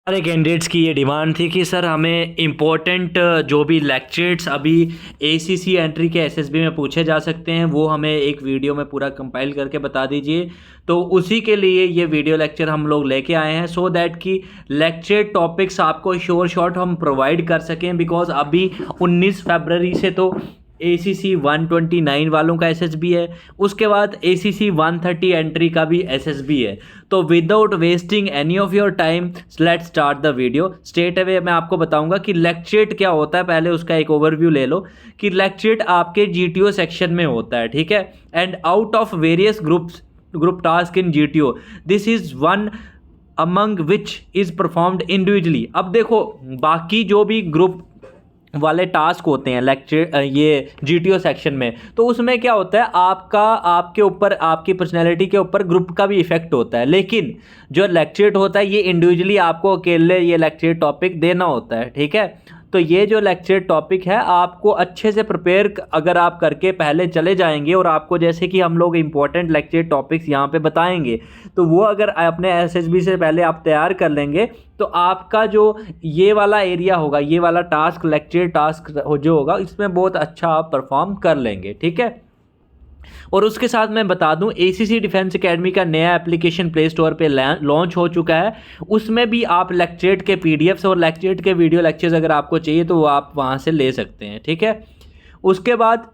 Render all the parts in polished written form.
सारे कैंडिडेट्स की ये डिमांड थी कि सर हमें इम्पोर्टेंट जो भी लेक्चर्स अभी एसीसी एंट्री के एसएसबी में पूछे जा सकते हैं वो हमें एक वीडियो में पूरा कंपाइल करके बता दीजिए। तो उसी के लिए ये वीडियो लेक्चर हम लोग लेके आए हैं सो दैट कि लेक्चर टॉपिक्स आपको शॉर्ट हम प्रोवाइड कर सकें। बिकॉज अभी 19 फरवरी से तो ACC 129 वालों का एसएसबी है, उसके बाद ACC 130 एंट्री का भी एसएसबी है। तो without wasting any of your time let's start the video. Straight away मैं आपको बताऊंगा कि लेक्चर क्या होता है। पहले उसका एक ओवरव्यू ले लो कि लेक्चर आपके GTO सेक्शन में होता है, ठीक है। And out of various group task in GTO this is one among which is performed individually. अब देखो बाकी जो भी ग्रुप वाले टास्क होते हैं लेक्चर ये GTO सेक्शन में, तो उसमें क्या होता है आपके ऊपर आपकी पर्सनैलिटी के ऊपर ग्रुप का भी इफेक्ट होता है। लेकिन जो लेक्चर होता है ये इंडिविजुअली आपको अकेले ये लेक्चर टॉपिक देना होता है, ठीक है। तो ये जो लेक्चर टॉपिक है आपको अच्छे से प्रिपेयर अगर आप करके पहले चले जाएंगे और आपको जैसे कि हम लोग इंपॉर्टेंट लेक्चर टॉपिक्स यहाँ पे बताएंगे तो वो अगर अपने एसएसबी से पहले आप तैयार कर लेंगे तो आपका जो ये वाला एरिया होगा, ये वाला टास्क लेक्चर टास्क जो होगा इसमें बहुत अच्छा आप परफॉर्म कर लेंगे, ठीक है। और उसके साथ मैं बता दूं ACC डिफेंस एकेडमी का नया एप्लीकेशन प्ले स्टोर पे लॉन्च हो चुका है। उसमें भी आप लेक्चरेट के PDFs और लेक्चरेट के वीडियो लेक्चर्स अगर आपको चाहिए तो वो आप वहाँ से ले सकते हैं, ठीक है। उसके बाद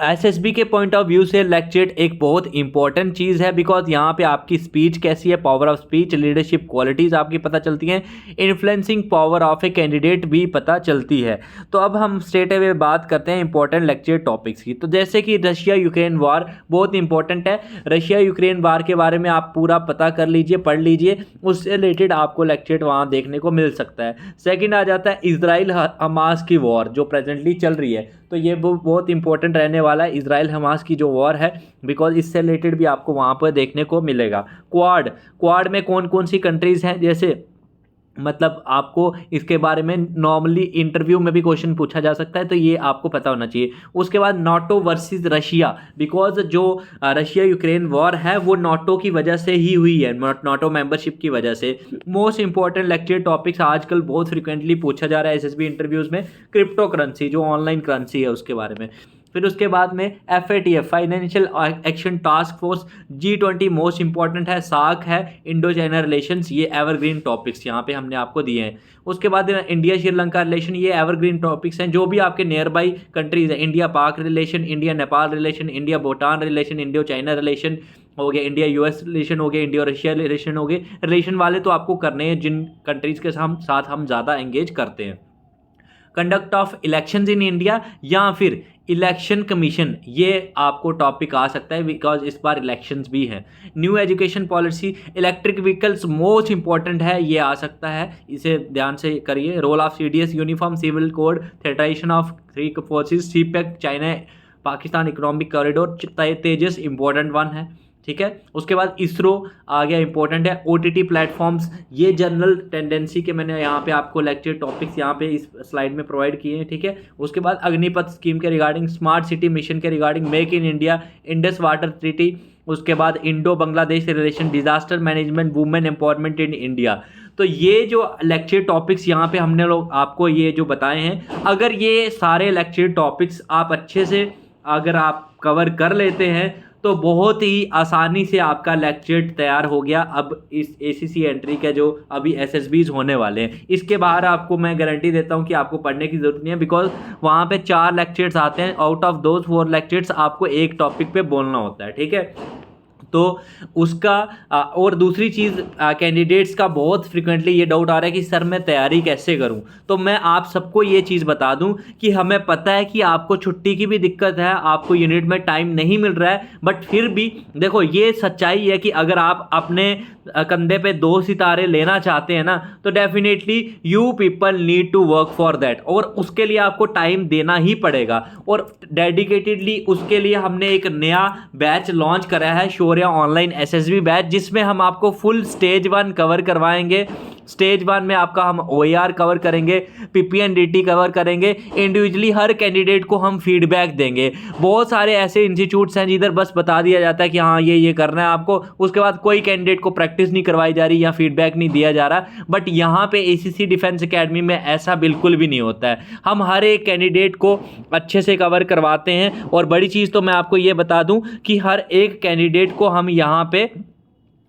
एसएसबी के पॉइंट ऑफ व्यू से लेक्चर एक बहुत इंपॉर्टेंट चीज़ है। बिकॉज यहाँ पे आपकी स्पीच कैसी है, power of speech, leadership qualities आपकी पता चलती हैं, influencing power of a candidate भी पता चलती है। तो अब हम स्ट्रेट अवे बात करते हैं इंपॉर्टेंट लेक्चर टॉपिक्स की। तो जैसे कि रशिया यूक्रेन वार बहुत इंपॉर्टेंट है। रशिया यूक्रेन वार के बारे में आप पूरा पता कर लीजिए, पढ़ लीजिए, उससे रिलेटेड आपको लेक्चर वहाँ देखने को मिल सकता है। सेकेंड आ जाता है इजराइल हमास की वॉर जो प्रेजेंटली चल रही है। तो ये बहुत इंपॉर्टेंट रहने वाला है इजराइल हमास की जो वॉर है, बिकॉज इससे रिलेटेड भी आपको वहाँ पर देखने को मिलेगा। क्वाड में कौन कौन सी कंट्रीज़ हैं, जैसे मतलब आपको इसके बारे में नॉर्मली इंटरव्यू में भी क्वेश्चन पूछा जा सकता है, तो ये आपको पता होना चाहिए। उसके बाद नाटो वर्सेस रशिया, बिकॉज जो रशिया यूक्रेन वॉर है वो नाटो की वजह से ही हुई है, नाटो मेंबरशिप की वजह से। मोस्ट इंपॉर्टेंट लेक्चर टॉपिक्स आजकल बहुत फ्रिक्वेंटली पूछा जा रहा है एसएसबी इंटरव्यूज़ में, क्रिप्टो करेंसी जो ऑनलाइन करेंसी है उसके बारे में। फिर उसके बाद में FATF financial action task force, G20 most important है, सार्क है, इंडो चाइना रिलेशंस, ये एवरग्रीन टॉपिक्स यहाँ पे हमने आपको दिए हैं। उसके बाद इंडिया श्रीलंका रिलेशन, ये एवरग्रीन टॉपिक्स हैं। जो भी आपके नियर बाई कंट्रीज है, इंडिया पाक relation, India Nepal relation, India Bhutan relation, Indo China relation हो गया, इंडिया US रिलेशन हो गया, इंडिया रशिया रिलेशन हो गए। रिलेशन वाले तो आपको करने हैं जिन कंट्रीज़ के साथ हम ज़्यादा एंगेज करते हैं। Conduct of elections in India या फिर इलेक्शन कमीशन, ये आपको टॉपिक आ सकता है बिकॉज इस बार इलेक्शंस भी हैं। New education policy, electric vehicles most important है, ये आ सकता है, इसे ध्यान से करिए। Role of CDS, uniform civil code, theatisation of 3 forces, CPEC, China Pakistan economic corridor, Tejas important one है, ठीक है। उसके बाद इसरो आ गया, इंपॉर्टेंट है। OTT प्लेटफॉर्म्स, ये जनरल टेंडेंसी के मैंने यहाँ पे आपको लेक्चर टॉपिक्स यहाँ पे इस स्लाइड में प्रोवाइड किए हैं, ठीक है। उसके बाद अग्निपथ स्कीम के रिगार्डिंग, स्मार्ट सिटी मिशन के regarding, make in India, Indus water treaty, उसके बाद Indo Bangladesh relation, disaster management, women empowerment in India. तो ये जो लेक्चर टॉपिक्स यहाँ पे हमने लोग आपको ये जो बताए हैं, अगर ये सारे लेक्चर टॉपिक्स आप अच्छे से अगर आप कवर कर लेते हैं तो बहुत ही आसानी से आपका लेक्चर तैयार हो गया। अब इस ACC एंट्री के जो अभी SSBs होने वाले हैं, इसके बाहर आपको मैं गारंटी देता हूं कि आपको पढ़ने की ज़रूरत नहीं है, बिकॉज वहाँ पे 4 लेक्चर्स आते हैं। आउट ऑफ दोज 4 लेक्चर्स आपको एक टॉपिक पे बोलना होता है, ठीक है। तो उसका और दूसरी चीज़, कैंडिडेट्स का बहुत फ्रिक्वेंटली ये डाउट आ रहा है कि सर मैं तैयारी कैसे करूं। तो मैं आप सबको ये चीज़ बता दूं कि हमें पता है कि आपको छुट्टी की भी दिक्कत है, आपको यूनिट में टाइम नहीं मिल रहा है, बट फिर भी देखो ये सच्चाई है कि अगर आप अपने कंधे पे 2 सितारे लेना चाहते हैं ना, तो definitely you people need to work for that, और उसके लिए आपको टाइम देना ही पड़ेगा। और डेडिकेटेडली उसके लिए हमने एक नया बैच लॉन्च करा है, शौर्य ऑनलाइन SSB बैच, जिसमें हम आपको फुल स्टेज 1 कवर करवाएंगे, स्टेज 1 में आपका हम OER कवर करेंगे, PPNDT कवर करेंगे, इंडिविजुअली हर कैंडिडेट को हम फीडबैक देंगे। बहुत सारे ऐसे इंस्टीट्यूट्स हैं जिधर बस बता दिया जाता है कि हाँ ये करना है आपको, उसके बाद कोई कैंडिडेट को प्रैक्टिस नहीं करवाई जा रही या फीडबैक नहीं दिया जा रहा। बट यहाँ पे ACC डिफेंस एकेडमी में ऐसा बिल्कुल भी नहीं होता है। हम हर एक कैंडिडेट को अच्छे से कवर करवाते हैं। और बड़ी चीज़ तो मैं आपको ये बता दूं कि हर एक कैंडिडेट को हम यहाँ पे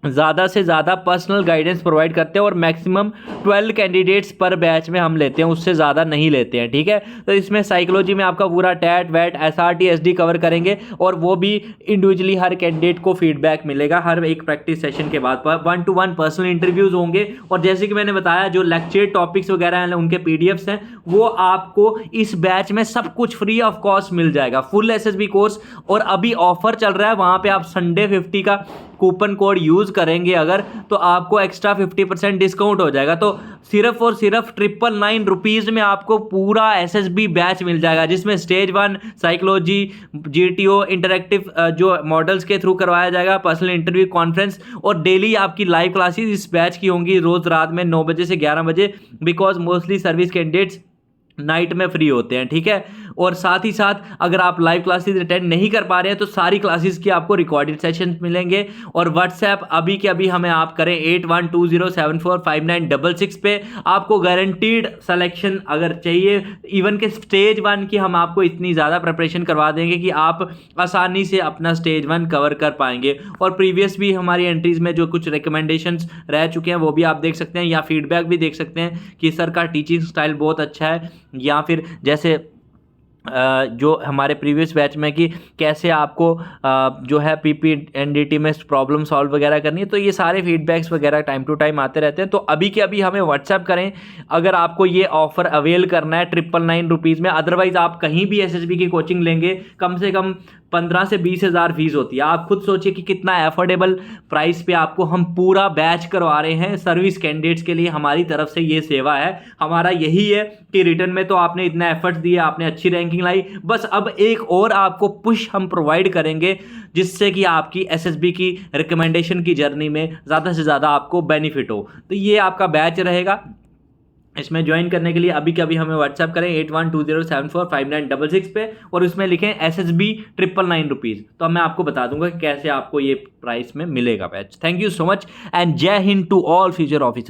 ज़्यादा से ज़्यादा पर्सनल गाइडेंस प्रोवाइड करते हैं और मैक्सिमम 12 कैंडिडेट्स पर बैच में हम लेते हैं, उससे ज़्यादा नहीं लेते हैं, ठीक है। तो इसमें साइकोलॉजी में आपका पूरा टैट वैट SRT SD कवर करेंगे और वो भी इंडिविजुअली हर कैंडिडेट को फीडबैक मिलेगा हर एक प्रैक्टिस सेशन के बाद। 1-to-1 पर्सनल इंटरव्यूज़ होंगे और जैसे कि मैंने बताया जो लेक्चर टॉपिक्स वगैरह हैं उनके PDFs हैं वो आपको इस बैच में सब कुछ फ्री ऑफ कॉस्ट मिल जाएगा, फुल SSB कोर्स। और अभी ऑफर चल रहा है, वहाँ पे आप संडे 50 का कूपन कोड यूज़ करेंगे अगर, तो आपको एक्स्ट्रा 50% डिस्काउंट हो जाएगा। तो सिर्फ और सिर्फ 999 रुपीज़ में आपको पूरा SSB बैच मिल जाएगा, जिसमें स्टेज 1 साइकोलॉजी, GTO इंटरेक्टिव जो मॉडल्स के थ्रू करवाया जाएगा, पर्सनल इंटरव्यू, कॉन्फ्रेंस और डेली आपकी लाइव क्लासेस इस बैच की होंगी रोज़ रात में 9 बजे से 11 बजे, because mostly service candidates night में फ्री होते हैं, ठीक है। और साथ ही साथ अगर आप लाइव क्लासेस अटेंड नहीं कर पा रहे हैं तो सारी क्लासेस की आपको रिकॉर्डेड सेशन मिलेंगे। और व्हाट्सएप अभी के अभी हमें आप करें 8120745966 पे, आपको गारंटीड सिलेक्शन अगर चाहिए। इवन के स्टेज 1 की हम आपको इतनी ज़्यादा प्रिपरेशन करवा देंगे कि आप आसानी से अपना स्टेज 1 कवर कर पाएंगे। और प्रीवियस भी हमारी एंट्रीज़ में जो कुछ रिकमेंडेशंस रह चुके हैं वो भी आप देख सकते हैं, या फीडबैक भी देख सकते हैं कि सर का टीचिंग स्टाइल बहुत अच्छा है, या फिर जैसे जो हमारे प्रीवियस बैच में कि कैसे आपको जो है PPNDT में प्रॉब्लम सॉल्व वगैरह करनी है। तो ये सारे फीडबैक्स वगैरह टाइम टू टाइम आते रहते हैं। तो अभी के अभी हमें व्हाट्सएप करें अगर आपको ये ऑफर अवेल करना है 999 रुपीज़ में। अदरवाइज़ आप कहीं भी SSB की कोचिंग लेंगे कम से कम 15 से 20 हज़ार फीस होती है। आप खुद सोचिए कि कितना एफोर्डेबल प्राइस पे आपको हम पूरा बैच करवा रहे हैं सर्विस कैंडिडेट्स के लिए। हमारी तरफ से ये सेवा है, हमारा यही है कि रिटर्न में तो आपने इतना एफर्ट्स दिया, आपने अच्छी रैंकिंग लाई, बस अब एक और आपको पुश हम प्रोवाइड करेंगे जिससे कि आपकी SSB की रिकमेंडेशन की जर्नी में ज़्यादा से ज़्यादा आपको बेनिफिट हो। तो ये आपका बैच रहेगा। इसमें ज्वाइन करने के लिए अभी के अभी हमें व्हाट्सएप करें 8120745966 पे और उसमें लिखें SSB 999 रुपीज़। तो मैं आपको बता दूंगा कि कैसे आपको ये प्राइस में मिलेगा batch. Thank you so much and Jai Hind to all future officer.